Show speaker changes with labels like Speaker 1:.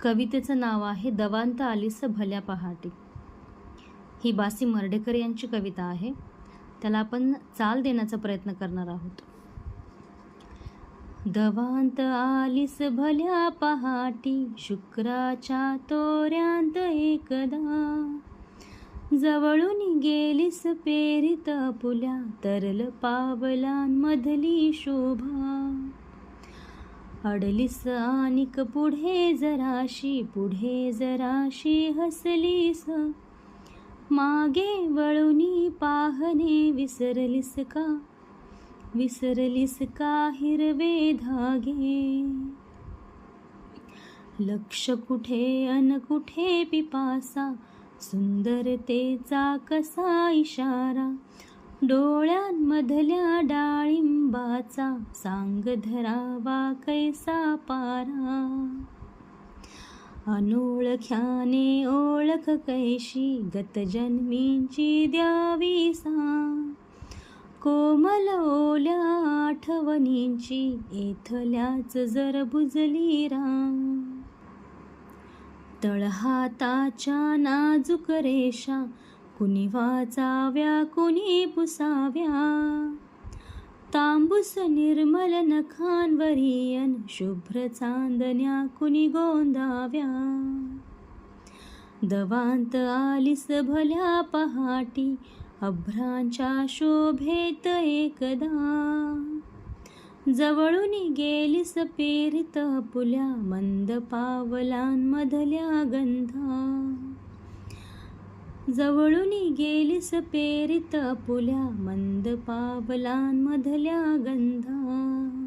Speaker 1: कवितेचं नाव आहे दवांत आलीस भल्या पहाटी. ही बासी मर्ढेकर यांची कविता आहे. त्याला आपण चाल देण्याचा प्रयत्न करणार आहोत. दवांत आलीस भल्या पहाटी, शुक्राच्या तोऱ्यांत एकदा. जवळून गेलीस पेरित पुल्या, तरल पावलांमधली शोभा. अडलीस आणिक पुढे जराशी हसलीस. मागे वळूनी पाहणे विसरलीस का हिरवे धागे. लक्ष कुठे अन कुठे पिपासा, सुंदरतेचा कसा इशारा. डोळ्यांमधल्या डाळिंबाचा, सांग धरावा कैसा पारा. अनोळख्याने ओळख कैशी, गतजन्मींची द्यावी सांग. कोमल ओल्या आठवणींची, एथल्याच जर बुजली रांग. तळहाताच्या नाजूक रेषा, कुणी वाचाव्या कुणी पुसाव्या. तांबूस निर्मल नखांवरीयन, शुभ्र चांदण्या कुणी गोंदाव्या. दवांत आलीस भल्या पहाटी, अभ्रांच्या शोभेत एकदा. जवळून गेलीस पेरित पुल्या, मंद पावलांमधल्या गंधा. जवळून गेलीस पेरित पुल्या, मंद पावलांमधल्या गंधा.